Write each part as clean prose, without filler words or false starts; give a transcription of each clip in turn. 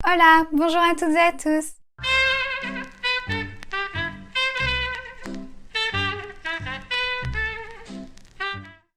Hola, bonjour à toutes et à tous.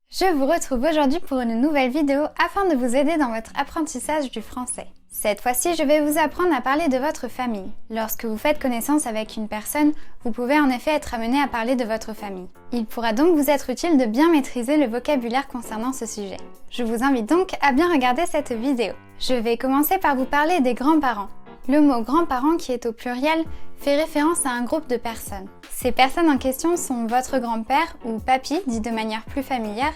Je vous retrouve aujourd'hui pour une nouvelle vidéo afin de vous aider dans votre apprentissage du français. Cette fois-ci, je vais vous apprendre à parler de votre famille. Lorsque vous faites connaissance avec une personne, vous pouvez en effet être amené à parler de votre famille. Il pourra donc vous être utile de bien maîtriser le vocabulaire concernant ce sujet. Je vous invite donc à bien regarder cette vidéo. Je vais commencer par vous parler des grands-parents. Le mot grands-parents, qui est au pluriel, fait référence à un groupe de personnes. Ces personnes en question sont votre grand-père ou papy, dit de manière plus familière,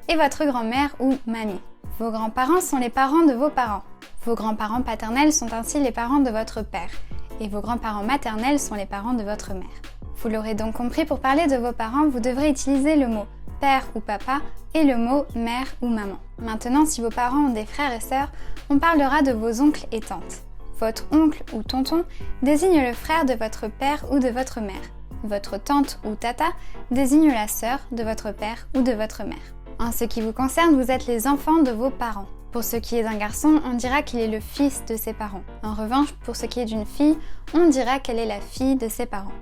et votre grand-mère ou mamie. Vos grands-parents sont les parents de vos parents. Vos grands-parents paternels sont ainsi les parents de votre père, et vos grands-parents maternels sont les parents de votre mère. Vous l'aurez donc compris, pour parler de vos parents, vous devrez utiliser le mot père ou papa et le mot mère ou maman. Maintenant, si vos parents ont des frères et sœurs, on parlera de vos oncles et tantes. Votre oncle ou tonton désigne le frère de votre père ou de votre mère. Votre tante ou tata désigne la sœur de votre père ou de votre mère. En ce qui vous concerne, vous êtes les enfants de vos parents. Pour ce qui est d'un garçon, on dira qu'il est le fils de ses parents. En revanche, pour ce qui est d'une fille, on dira qu'elle est la fille de ses parents.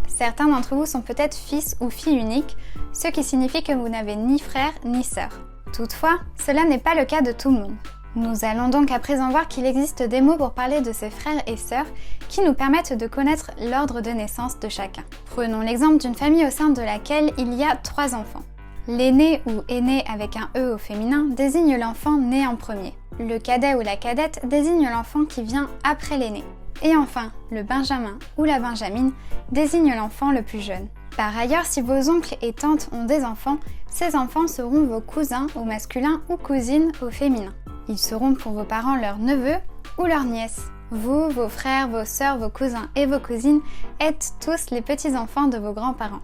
Certains d'entre vous sont peut-être fils ou filles uniques, ce qui signifie que vous n'avez ni frère ni sœur. Toutefois, cela n'est pas le cas de tout le monde. Nous allons donc à présent voir qu'il existe des mots pour parler de ses frères et sœurs qui nous permettent de connaître l'ordre de naissance de chacun. Prenons l'exemple d'une famille au sein de laquelle il y a 3 enfants. L'aîné ou aîné avec un E au féminin désigne l'enfant né en premier. Le cadet ou la cadette désigne l'enfant qui vient après l'aîné. Et enfin, le benjamin ou la benjamine désigne l'enfant le plus jeune. Par ailleurs, si vos oncles et tantes ont des enfants, ces enfants seront vos cousins au masculin ou cousines au féminin. Ils seront pour vos parents leurs neveux ou leurs nièces. Vous, vos frères, vos sœurs, vos cousins et vos cousines êtes tous les petits-enfants de vos grands-parents.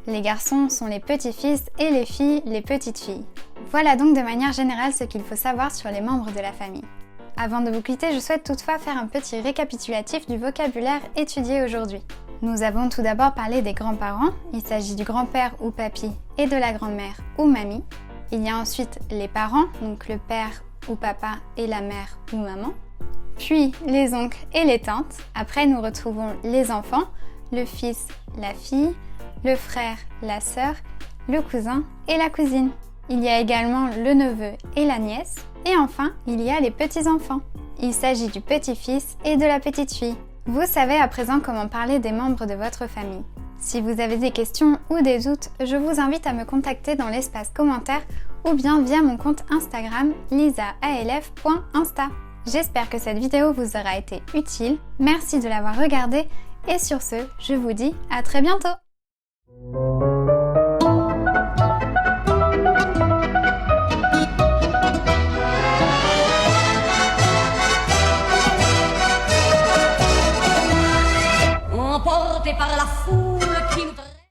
Les garçons sont les petits-fils et les filles les petites-filles. Voilà donc de manière générale ce qu'il faut savoir sur les membres de la famille. Avant de vous quitter, je souhaite toutefois faire un petit récapitulatif du vocabulaire étudié aujourd'hui. Nous avons tout d'abord parlé des grands-parents, il s'agit du grand-père ou papy et de la grand-mère ou mamie. Il y a ensuite les parents, donc le père ou papa et la mère ou maman. Puis les oncles et les tantes. Après, nous retrouvons les enfants, le fils, la fille, le frère, la sœur, le cousin et la cousine. Il y a également le neveu et la nièce. Et enfin, il y a les petits-enfants. Il s'agit du petit-fils et de la petite-fille. Vous savez à présent comment parler des membres de votre famille. Si vous avez des questions ou des doutes, je vous invite à me contacter dans l'espace commentaire ou bien via mon compte Instagram lisaalf.insta. J'espère que cette vidéo vous aura été utile. Merci de l'avoir regardée et sur ce, je vous dis à très bientôt. Emporté par la foule